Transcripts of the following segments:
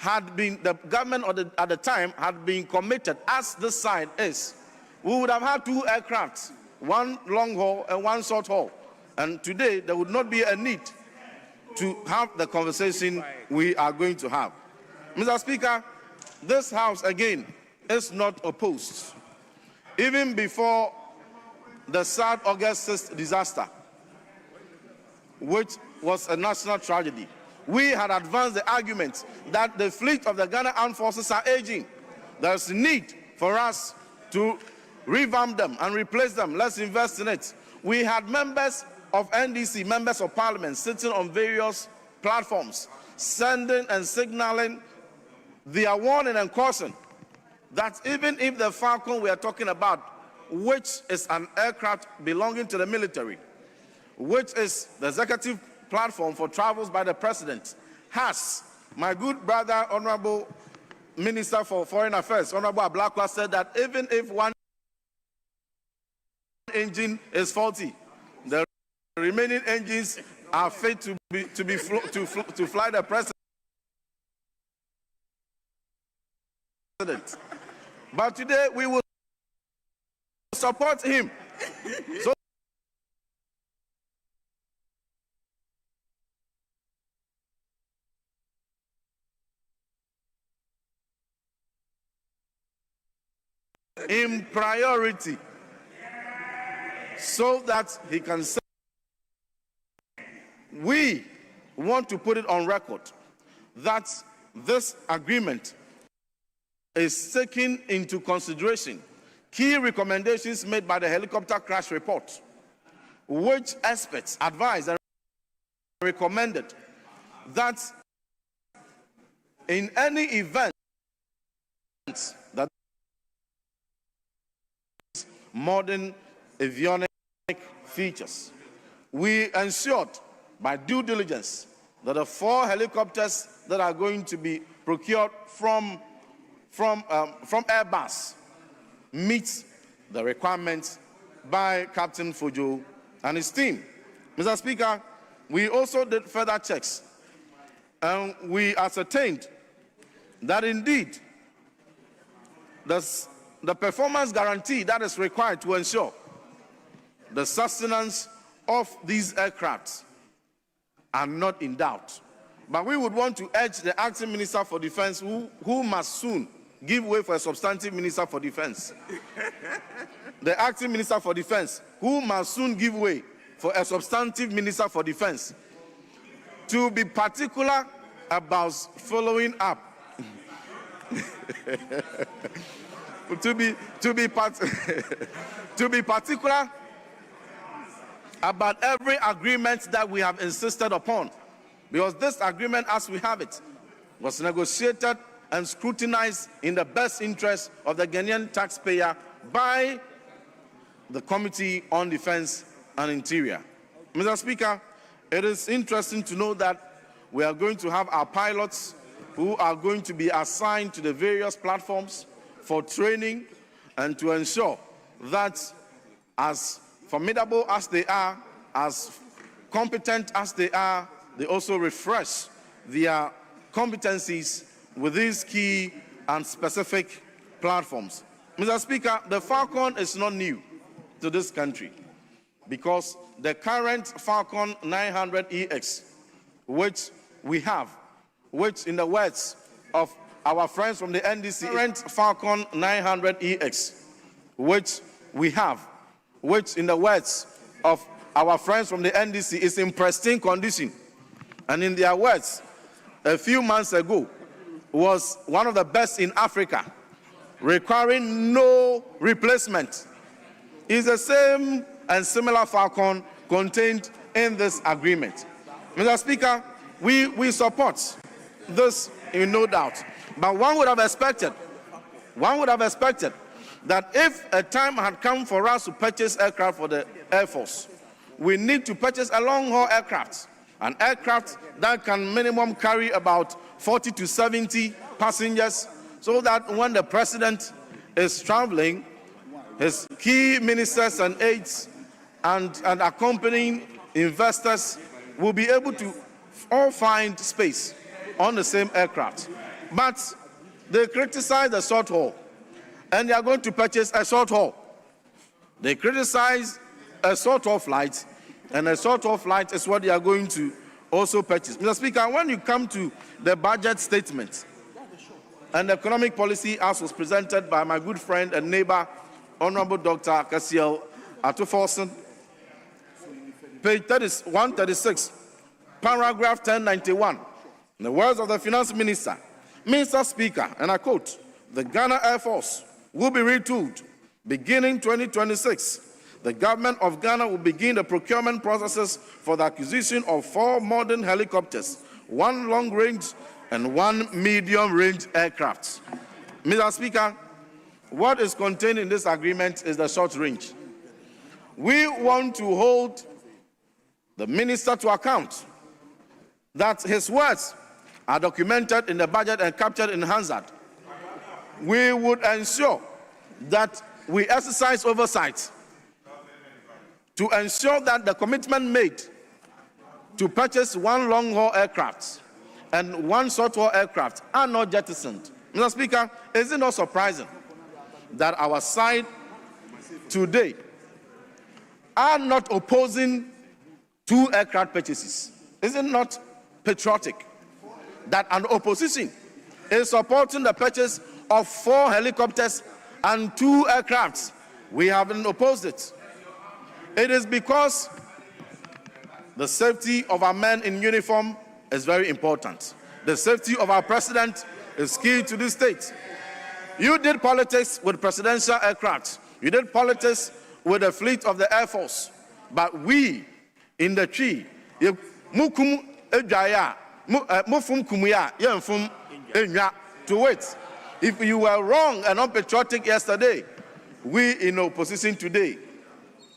the government at the time had been committed, as this side is, we would have had 2 aircrafts, one long haul and one short haul. And today, there would not be a need to have the conversation we are going to have. Mr. Speaker, this House, again, is not opposed. Even before the sad August 6th disaster, which was a national tragedy, we had advanced the argument that the fleet of the Ghana Armed Forces are aging. There's a need for us to revamp them and replace them. Let's invest in it. We had members of NDC, members of Parliament, sitting on various platforms, sending and signaling their warning and caution that even if the Falcon we are talking about, which is an aircraft belonging to the military, which is the executive platform for travels by the president, has, my good brother, Honorable Minister for Foreign Affairs, Honorable Ablakwa, said that even if one engine is faulty, the remaining engines are fit to fly the president. But today we will support him. So in priority, so that he can say, we want to put it on record that this agreement is taking into consideration key recommendations made by the helicopter crash report, which experts advised and recommended that in any event that modern avionic features, we ensured by due diligence that the 4 helicopters that are going to be procured from Airbus meet the requirements by Captain Fojo and his team. Mr. Speaker, we also did further checks, and we ascertained that indeed the performance guarantee that is required to ensure the sustenance of these aircrafts are not in doubt. But we would want to urge the acting Minister for Defense, who must soon give way for a substantive Minister for Defense. The acting Minister for Defense, who must soon give way for a substantive Minister for Defense, to be particular about following up. to be particular about every agreement that we have insisted upon, because this agreement, as we have it, was negotiated and scrutinized in the best interest of the Ghanaian taxpayer by the Committee on Defense and Interior. Mr. Speaker, it is interesting to know that we are going to have our pilots who are going to be assigned to the various platforms for training and to ensure that, as formidable as they are, as competent as they are, they also refresh their competencies with these key and specific platforms. Mr. Speaker, the Falcon is not new to this country, because the current Falcon 900EX, which we have, which in the words of our friends from the NDC, current Falcon 900EX, which we have, which in the words of our friends from the NDC is in pristine condition, and in their words, a few months ago, was one of the best in Africa, requiring no replacement, is the same and similar Falcon contained in this agreement. Mr. Speaker, we support this in no doubt, but one would have expected that if a time had come for us to purchase aircraft for the Air Force, we need to purchase a long-haul aircraft, an aircraft that can minimum carry about 40 to 70 passengers, so that when the president is traveling, his key ministers and aides and accompanying investors will be able to all find space on the same aircraft. But they criticize the short haul, and they are going to purchase a short haul. They criticize a short haul flight, and a short haul flight is what they are going to also purchase. Mr. Speaker, when you come to the budget statement and the economic policy as was presented by my good friend and neighbor, Honorable Dr. Kasiel Atuforsen, page 136, paragraph 1091, in the words of the Finance Minister, Mr. Speaker, and I quote, "The Ghana Air Force will be retooled beginning 2026. The government of Ghana will begin the procurement processes for the acquisition of 4 modern helicopters, 1 long-range and 1 medium-range aircraft." Mr. Speaker, what is contained in this agreement is the short range. We want to hold the minister to account that his words are documented in the budget and captured in Hansard. We would ensure that we exercise oversight to ensure that the commitment made to purchase 1 long-haul aircraft and 1 short-haul aircraft are not jettisoned. Mr. Speaker, is it not surprising that our side today are not opposing 2 aircraft purchases? Is it not patriotic that an opposition is supporting the purchase of 4 helicopters and 2 aircrafts? We haven't opposed it. It is because the safety of our men in uniform is very important. The safety of our president is key to this state. You did politics with presidential aircraft. You did politics with the fleet of the Air Force. But we in the tree, to wait. If you were wrong and unpatriotic yesterday, we in opposition today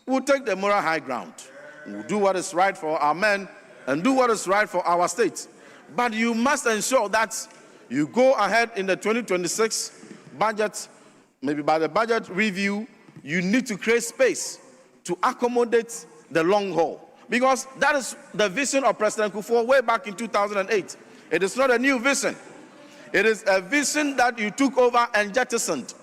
will take the moral high ground. We'll do what is right for our men and do what is right for our state. But you must ensure that you go ahead in the 2026 budget, maybe by the budget review, you need to create space to accommodate the long haul. Because that is the vision of President Kufuor way back in 2008. It is not a new vision. It is a vision that you took over and jettisoned.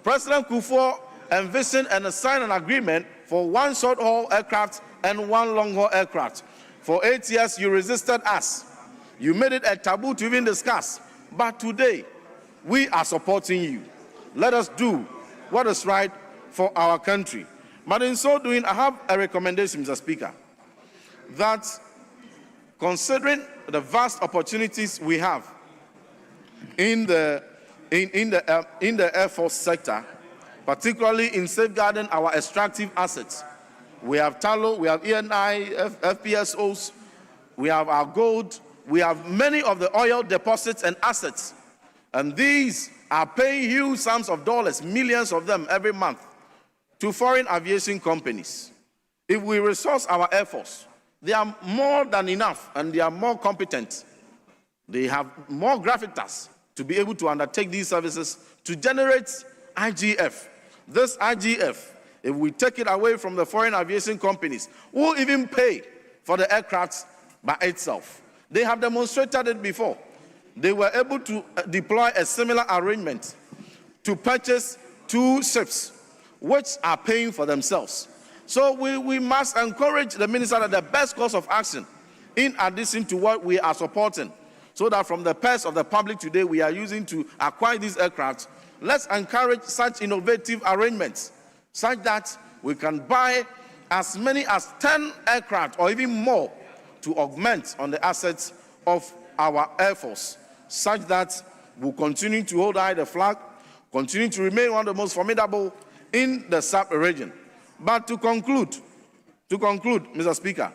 President Kufuor envisioned and signed an agreement for 1 short-haul aircraft and 1 long-haul aircraft. For 8 years, you resisted us. You made it a taboo to even discuss. But today, we are supporting you. Let us do what is right for our country. But in so doing, I have a recommendation, Mr. Speaker, that considering the vast opportunities we have in the Air Force sector, particularly in safeguarding our extractive assets. We have tallow, we have ENI, FPSOs, we have our gold, we have many of the oil deposits and assets. And these are paying huge sums of dollars, millions of them every month, to foreign aviation companies. If we resource our Air Force, they are more than enough and they are more competent. They have more gravitas to be able to undertake these services to generate IGF. This IGF, if we take it away from the foreign aviation companies, will even pay for the aircraft by itself. They have demonstrated it before. They were able to deploy a similar arrangement to purchase 2 ships, which are paying for themselves. So we must encourage the minister that the best course of action, in addition to what we are supporting, so that from the purse of the public today we are using to acquire these aircraft, let's encourage such innovative arrangements, such that we can buy as many as 10 aircraft or even more to augment on the assets of our Air Force, such that we'll continue to hold high the flag, continue to remain one of the most formidable in the sub-region. But to conclude, Mr. Speaker,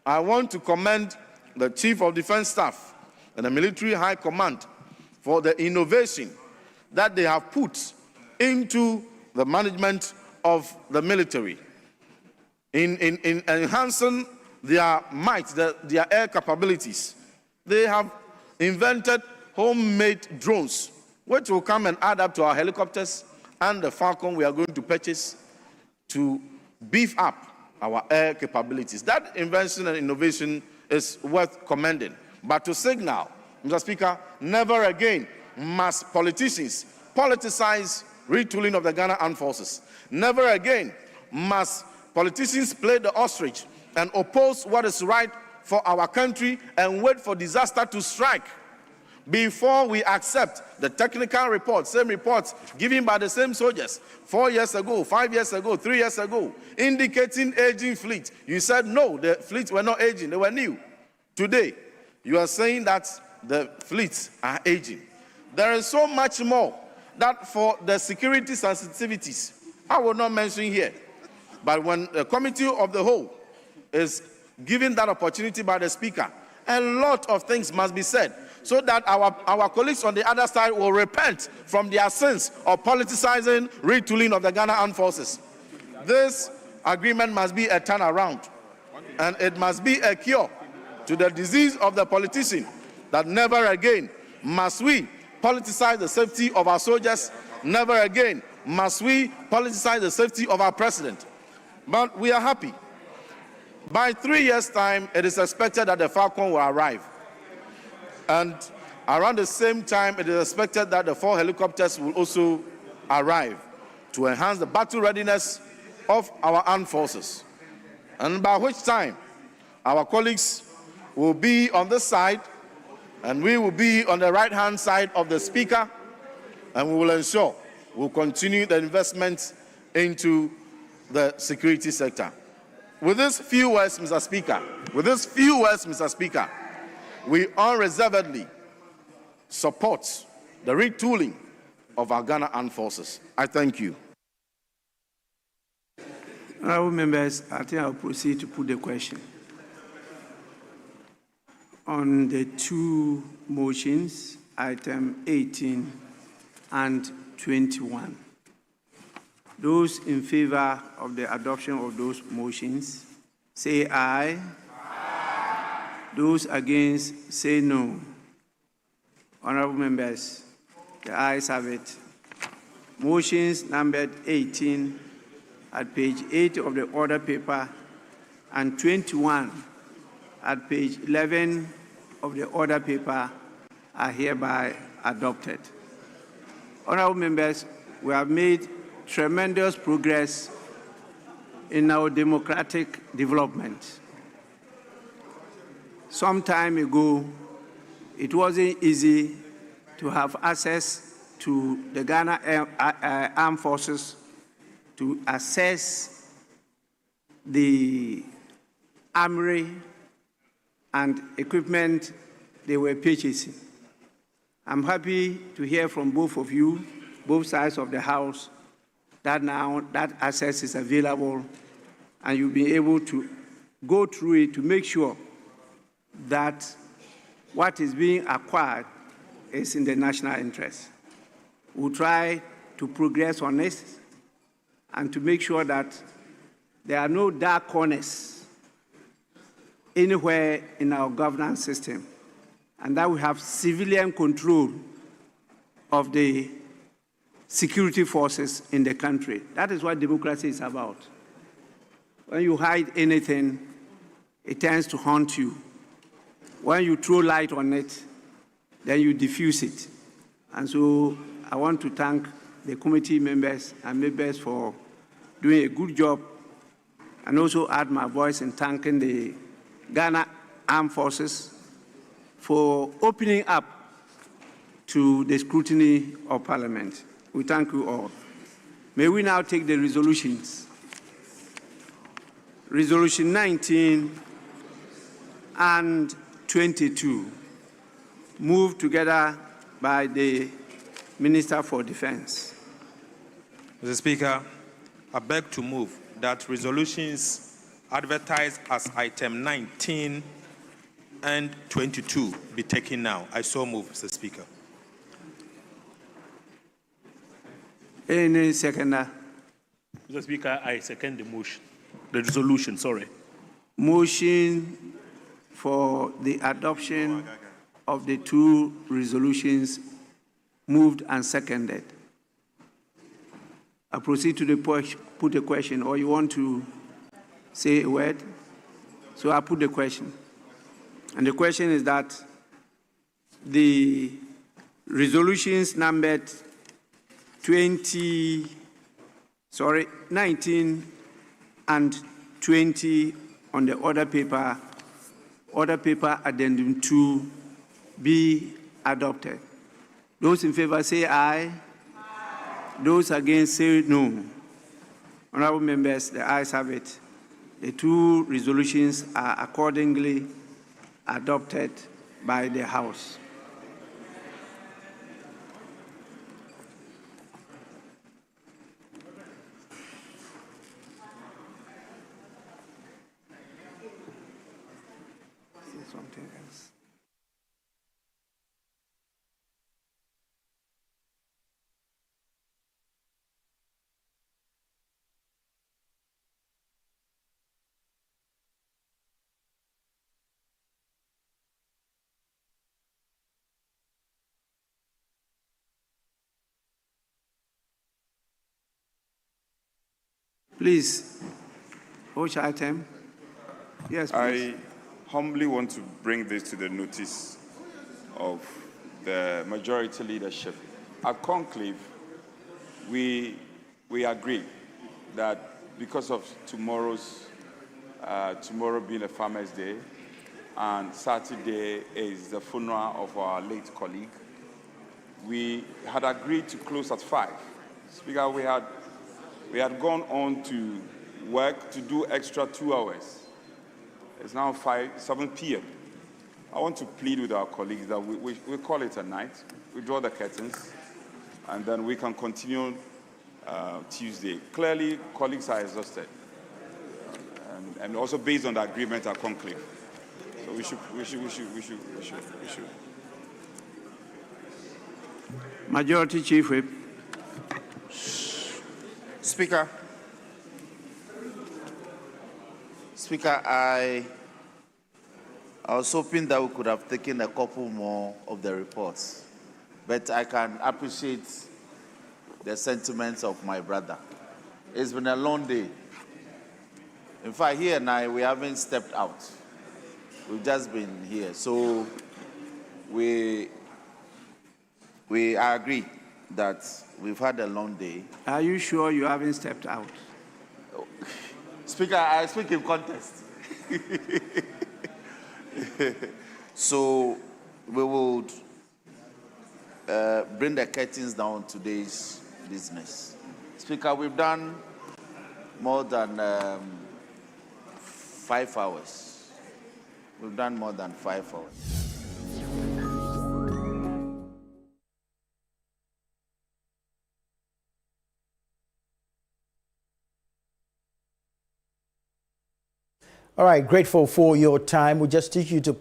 I want to commend the Chief of Defense Staff and the Military High Command for the innovation that they have put into the management of the military in enhancing their might, their air capabilities. They have invented homemade drones, which will come and add up to our helicopters and the Falcon we are going to purchase to beef up our air capabilities. That invention and innovation is worth commending. But to signal Mr. Speaker, never again must politicians politicize retooling of the Ghana Armed Forces. Never again must politicians play the ostrich and oppose what is right for our country and wait for disaster to strike before we accept the technical reports, same reports given by the same soldiers 4 years ago, 5 years ago, 3 years ago, indicating aging fleet. You said no, the fleets were not aging, they were new. Today, you are saying that the fleets are aging. There is so much more that for the security sensitivities, I will not mention here. But when the committee of the whole is given that opportunity by the Speaker, a lot of things must be said so that our colleagues on the other side will repent from their sins of politicizing retooling of the Ghana Armed Forces. This agreement must be a turnaround, and it must be a cure to the disease of the politician, that never again must we politicize the safety of our soldiers, never again must we politicize the safety of our president. But we are happy. By 3 years' time, it is expected that the Falcon will arrive. And around the same time, it is expected that the 4 helicopters will also arrive to enhance the battle readiness of our armed forces. And by which time, our colleagues will be on this side, and we will be on the right-hand side of the Speaker, and we will ensure we'll continue the investment into the security sector. With these few words, Mr. Speaker, we unreservedly support the retooling of our Ghana Armed Forces. I thank you. Honourable members, I think I'll proceed to put the question. On the two motions, item 18 and 21. Those in favor of the adoption of those motions, say aye. Aye. Those against, say no. Honourable members, the ayes have it. Motions numbered 18 at page 8 of the order paper and 21 at page 11 of the order paper are hereby adopted. Honourable members, we have made tremendous progress in our democratic development. Some time ago, it wasn't easy to have access to the Ghana Armed Forces to assess the armory and equipment they were purchasing. I'm happy to hear from both of you, both sides of the House, that now that access is available and you'll be able to go through it to make sure that what is being acquired is in the national interest. We'll try to progress on this and to make sure that there are no dark corners anywhere in our governance system, and that we have civilian control of the security forces in the country. That is what democracy is about. When you hide anything, it tends to haunt you. When you throw light on it, then you diffuse it. And so I want to thank the committee members and members for doing a good job, and also add my voice in thanking the Ghana Armed Forces for opening up to the scrutiny of Parliament. We thank you all. May we now take the resolutions. Resolution 19 and 22, moved together by the Minister for Defense. Mr. Speaker, I beg to move that resolutions advertised as item 19 and 22 be taken now. I so move, Mr. Speaker. Any seconder? Mr. Speaker, I second the motion. The resolution, sorry. Motion for the adoption of the two resolutions moved and seconded. I proceed to put a question, or you want to say a word? So I put the question. And the question is that the resolutions numbered 19 and 20 on the order paper addendum 2 be adopted. Those in favor say aye. Those against say no. Honorable members, the ayes have it. The two resolutions are accordingly adopted by the House. Something else. Please, which item? Yes, please. I humbly want to bring this to the notice of the majority leadership. At conclave, we agree that because of tomorrow being a Farmers' Day, and Saturday is the funeral of our late colleague, we had agreed to close at 5. Speaker, we had gone on to work to do extra 2 hours. It's now 7 p.m. I want to plead with our colleagues that we call it a night, we draw the curtains, and then we can continue Tuesday. Clearly, colleagues are exhausted, and also based on the agreement at conclave. So we should. Majority Chief Whip. Speaker, I was hoping that we could have taken a couple more of the reports, but I can appreciate the sentiments of my brother. It's been a long day. In fact, he and I, we haven't stepped out. We've just been here. So we agree that we've had a long day. Are you sure you haven't stepped out? Speaker, I speak in context. So we would bring the curtains down on today's business. Speaker, we've done more than 5 hours. We've done more than 5 hours. All right, grateful for your time. We just took you to